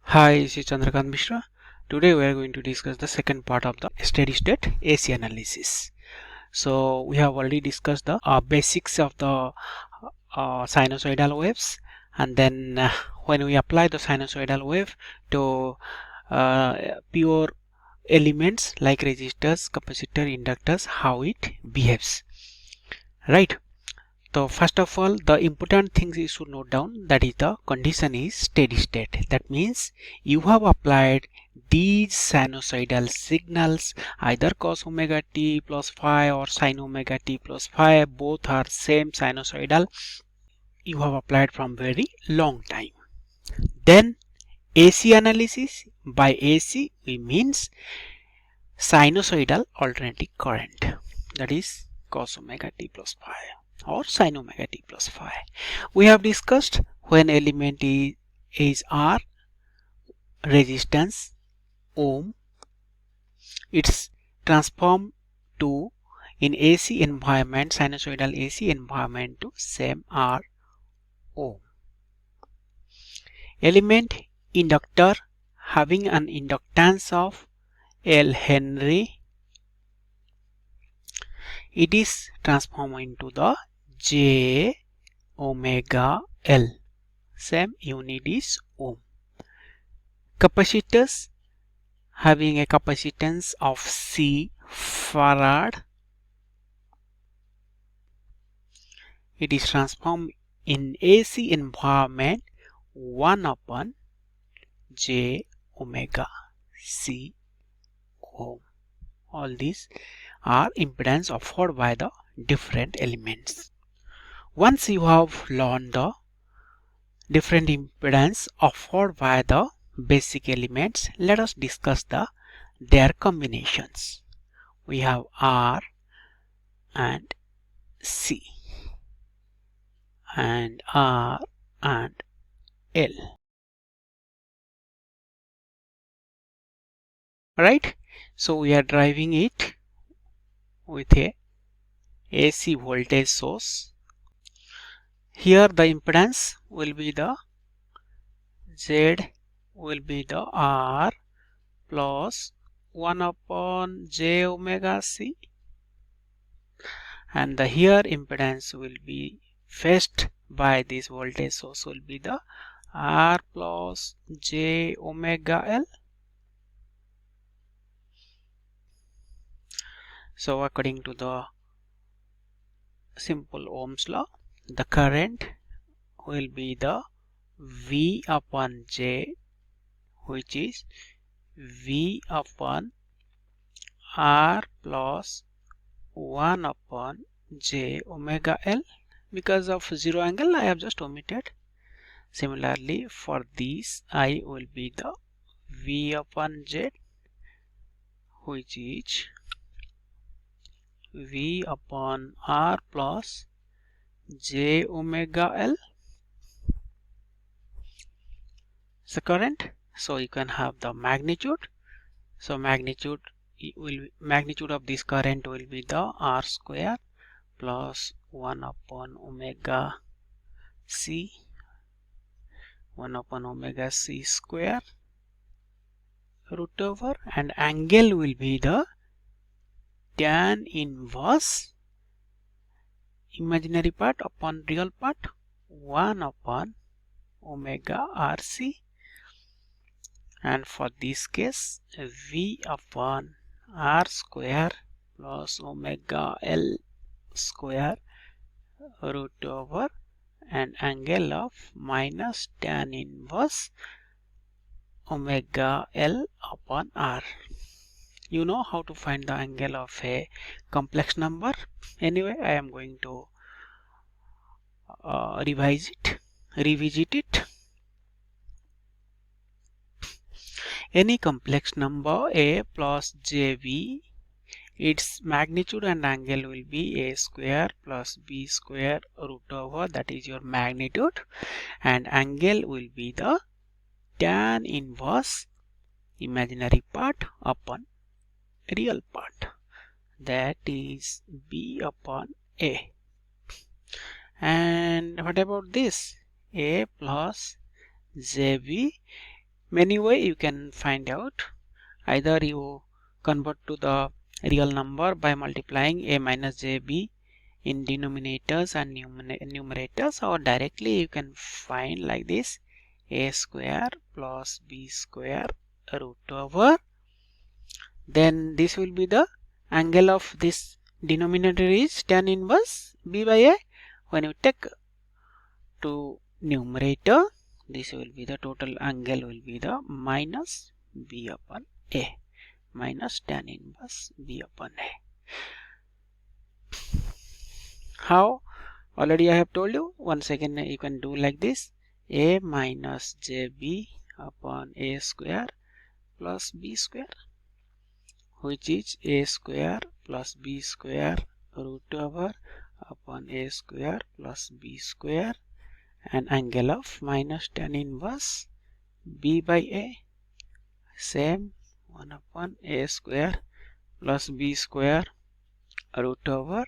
Hi, this is Chandrakant Mishra. Today we are going to discuss the second part of the steady state AC analysis. So we have already discussed the basics of the sinusoidal waves, and then when we apply the sinusoidal wave to pure elements like resistors, capacitor, inductors, how it behaves, right? So first of all, the important things you should note down, that is the condition is steady state. That means you have applied these sinusoidal signals, either cos omega t plus phi or sin omega t plus phi, both are same sinusoidal. You have applied from very long time. Then AC analysis. By AC we means sinusoidal alternating current, that is cos omega t plus phi or sin omega t plus phi. We have discussed when element is R, resistance ohm, it's transformed to in AC environment, sinusoidal AC environment to same R ohm. Element inductor having an inductance of L Henry, it is transformed into the J omega L, same unit is ohm. Capacitors having a capacitance of C farad, it is transformed in AC environment 1 upon J omega C ohm. All these are impedance offered by the different elements. Once you have learned the different impedance offered by the basic elements, let us discuss their combinations. We have R and C and R and L. Right? So we are driving it with a AC voltage source. Here the impedance will be the Z will be the R plus 1 upon J omega C, and the here impedance will be faced by this voltage source will be the R plus J omega L. So according to the simple Ohm's law, the current will be the V upon J, which is V upon R plus 1 upon J omega L. Because of zero angle, I have just omitted. Similarly, for these, I will be the V upon Z, which is V upon R plus J omega L. The current, so you can have the magnitude. So magnitude of this current will be the R square plus 1 upon omega C, 1 upon omega C square root over, and angle will be the tan inverse imaginary part upon real part 1 upon omega RC, and for this case V upon R square plus omega L square root over an angle of minus tan inverse omega L upon R. You know how to find the angle of a complex number. Anyway, I am going to revisit it. Any complex number A plus JB, its magnitude and angle will be A square plus B square root over, that is your magnitude, and angle will be the tan inverse imaginary part upon real part, that is B upon A. And what about this? A plus JB, Many way you can find out. Either you convert to the real number by multiplying a minus jb in denominators and numerators, or directly you can find like this: a square plus b square root over, then this will be the angle of this denominator is tan inverse b by a. When you take to numerator, this will be the total angle will be the minus b upon a, minus tan inverse b upon a. How? Already I have told you. Once again you can do like this: a minus jb upon a square plus b square, which is a square plus b square root over upon a square plus b square, an angle of minus tan inverse b by a, same 1 upon a square plus b square root over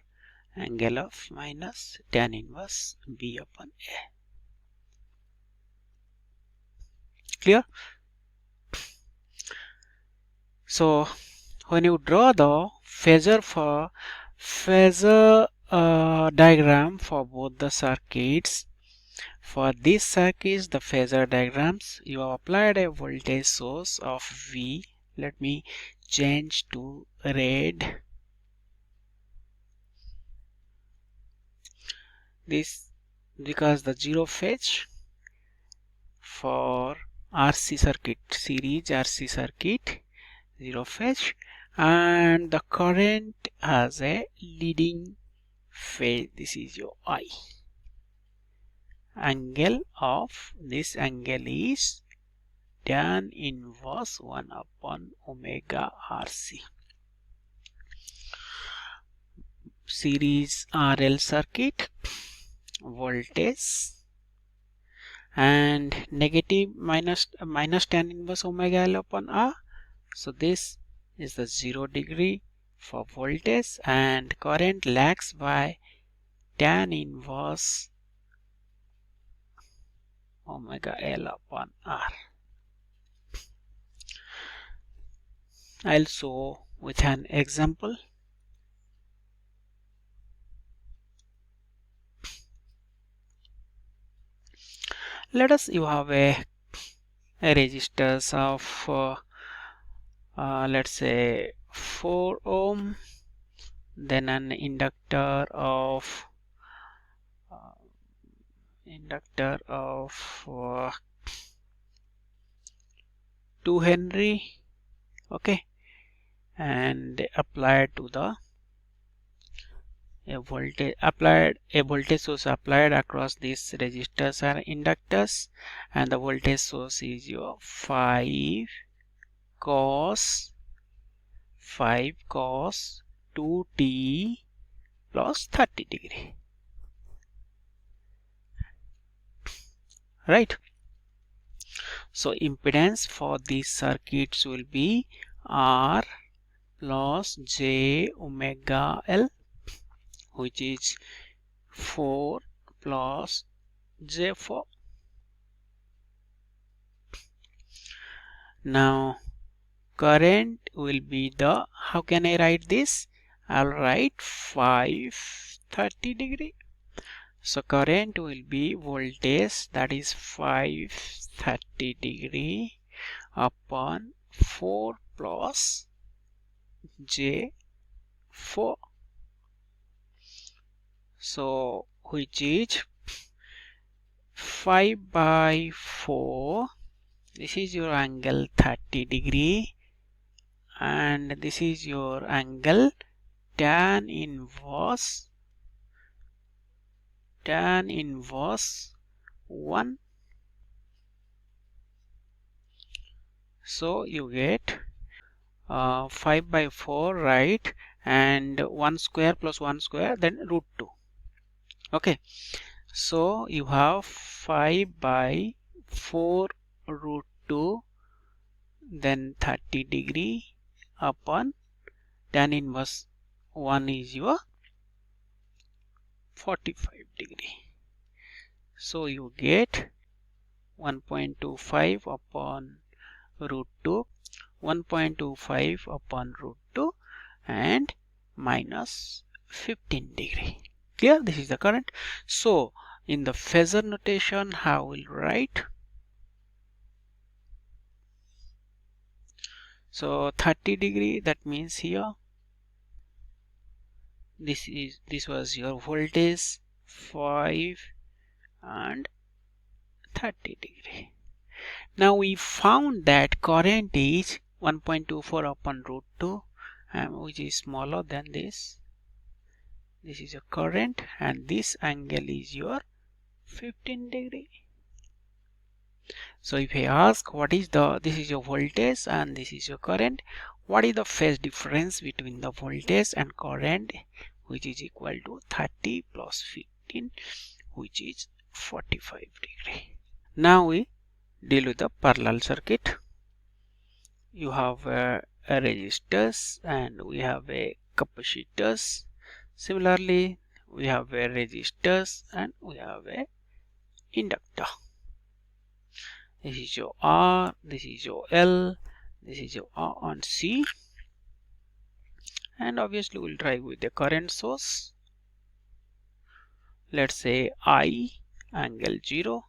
angle of minus tan inverse b upon a. Clear? So when you draw the phasor diagram for both the circuits, for these circuits, the phasor diagrams, you have applied a voltage source of V. Let me change to red. This because the zero phase for RC circuit, series RC circuit, zero phase, and the current has a leading phase. This is your I. Angle of this angle is tan inverse 1 upon omega RC. Series RL circuit, voltage and negative minus tan inverse omega L upon R. So this is the 0 degree for voltage, and current lags by tan inverse omega L upon R. I'll show with an example. Let us you have a resistors of let's say 4 ohm, then an inductor of 2 Henry, okay, and applied to the a voltage source applied across these resistors or inductors, and the voltage source is your 5 cos 2t plus 30 degree, right? So impedance for these circuits will be R plus j omega L, which is 4 plus j4. Now current will be the, how can I write this? I'll write 530 degree. So current will be voltage, that is 530 degree upon 4 plus j4. So which is 5 by 4. This is your angle 30 degree, and this is your angle tan inverse 1. So you get 5 by 4, right, and 1 square plus 1 square, then root 2. Okay, so you have 5 by 4 root 2, then 30 degree upon tan inverse 1 is your 45 degree. So you get 1.25 upon root 2, 1.25 upon root 2 and minus 15 degree. Clear? This is the current. So in the phasor notation, how we'll write? So 30 degree, that means here this was your voltage 5 and 30 degree. Now we found that current is 1.24 upon root 2, which is smaller than this. This is your current and this angle is your 15 degree. So if I ask what is this is your voltage and this is your current, what is the phase difference between the voltage and current, which is equal to 30 plus 15, which is 45 degree. Now we deal with the parallel circuit. You have a resistors and we have a capacitors. Similarly, we have a resistors and we have a inductor. This is your R, this is your L, this is your R and C, and obviously we'll try with the current source. Let's say I angle 0.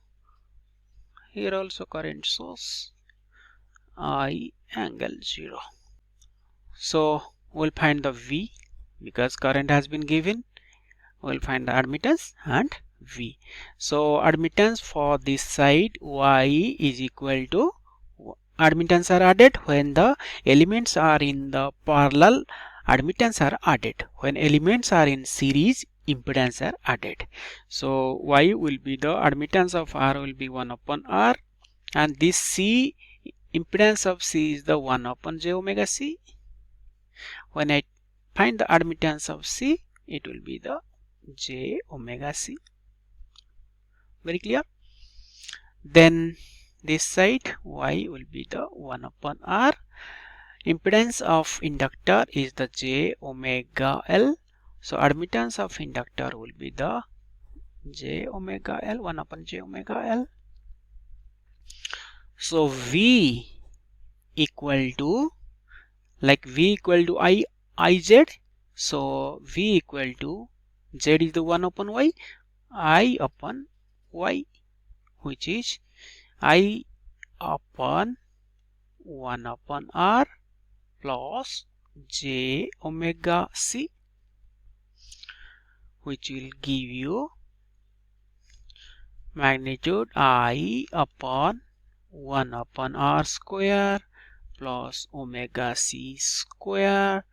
Here also current source I angle 0. So we'll find the V because current has been given. We'll find the admittance and V. So admittance for this side Y is equal to, admittance are added when the elements are in the parallel, admittance are added. When elements are in series, impedance are added. So Y will be the admittance of R will be 1 upon R, and this C, impedance of C is the 1 upon j omega C. When I find the admittance of C, it will be the j omega C. Very clear? Then this side Y will be the 1 upon R. Impedance of inductor is the j omega L. So admittance of inductor will be the j omega L, 1 upon j omega L. So V equal to, like V equal to IZ. So V equal to, Z is the 1 upon Y, I upon Y, which is I upon 1 upon R plus j omega C, which will give you magnitude I upon 1 upon R square plus omega C square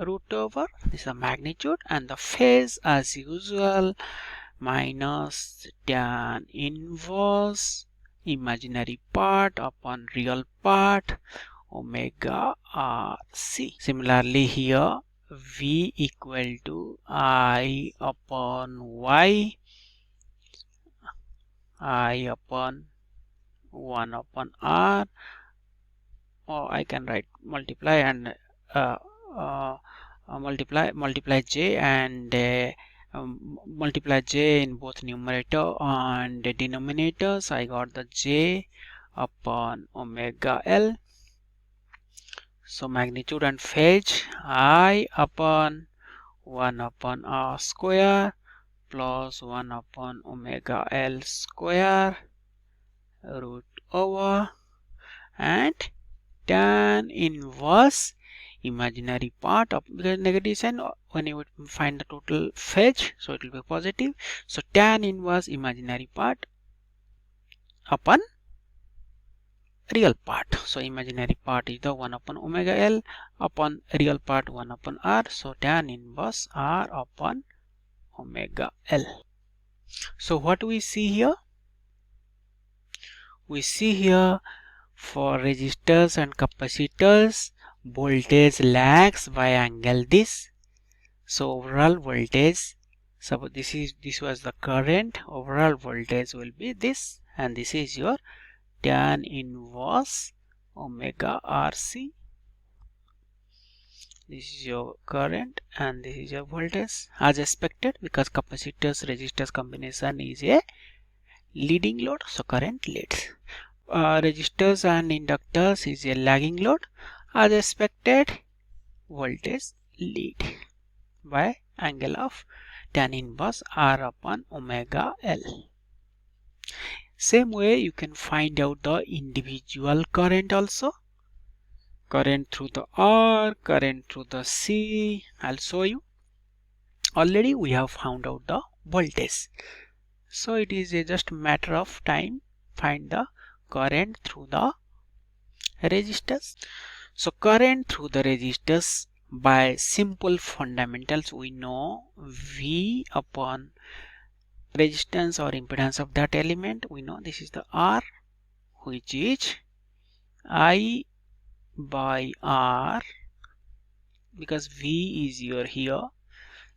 root over, this is the magnitude, and the phase as usual minus tan inverse imaginary part upon real part omega RC. Similarly here V equal to I upon Y, I upon 1 upon R, or I can write multiply and multiply j and multiply j in both numerator and denominators. I got the j upon omega L. So magnitude and phase I upon 1 upon R square plus 1 upon omega L square root over, and tan inverse imaginary part of, because negative sign when you would find the total phase, so it will be positive. So tan inverse imaginary part upon real part. So imaginary part is the 1 upon omega L upon real part 1 upon R. So tan inverse R upon omega L. So what we see here? We see here for resistors and capacitors, voltage lags by angle this. So overall voltage, suppose this was the current, overall voltage will be this, and this is your tan inverse omega RC. This is your current and this is your voltage as expected, because capacitors resistors combination is a leading load, so current leads. resistors and inductors is a lagging load. As expected, voltage lead by angle of tan inverse R upon omega L. Same way you can find out the individual current also. Current through the R, current through the C. I'll show you. Already we have found out the voltage. So it is just a matter of time find the current through the resistors. So current through the resistors, by simple fundamentals we know V upon resistance or impedance of that element. We know this is the R, which is I by R, because V is here.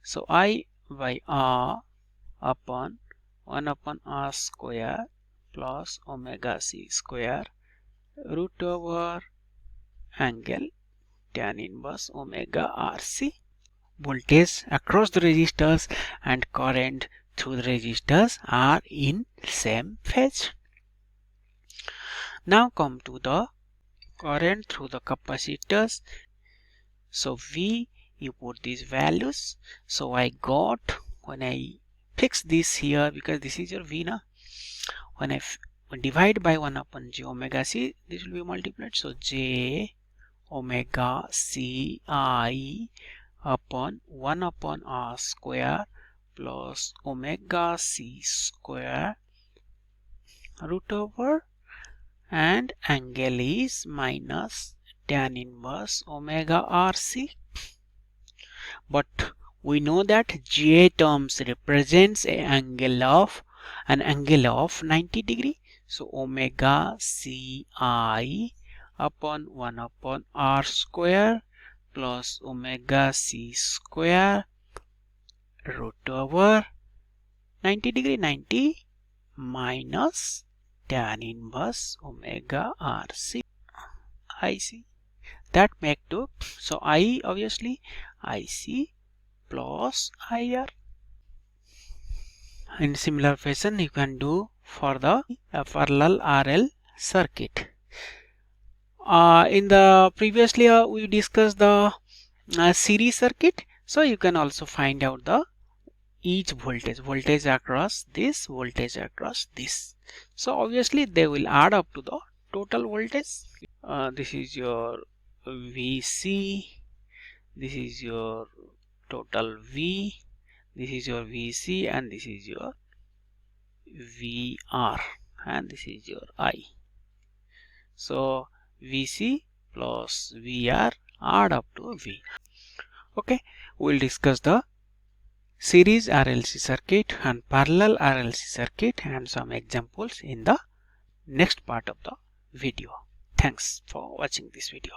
So I by R upon 1 upon R square plus omega C square root over angle tan inverse omega RC. Voltage across the resistors and current through the resistors are in same phase. Now come to the current through the capacitors. So V, you put these values. So I got, when I fix this here, because this is your V now, when I divide by 1 upon j omega c, this will be multiplied. So j omega c I upon 1 upon r square plus omega c square root over, and angle is minus tan inverse omega RC. But we know that j terms represents an angle of 90 degree. So omega ci upon 1 upon r square plus omega c square root over 90 degree, 90 minus tan inverse omega RC IC. That make to, so I obviously IC plus IR. In similar fashion you can do for the parallel RL circuit. In the previously we discussed the series circuit, so you can also find out the each voltage across this, voltage across this. So obviously they will add up to the total voltage. This is your VC, this is your total V, this is your VC, and this is your VR, and this is your I. So VC plus VR add up to V. Okay, we'll discuss the series RLC circuit and parallel RLC circuit and some examples in the next part of the video. Thanks for watching this video.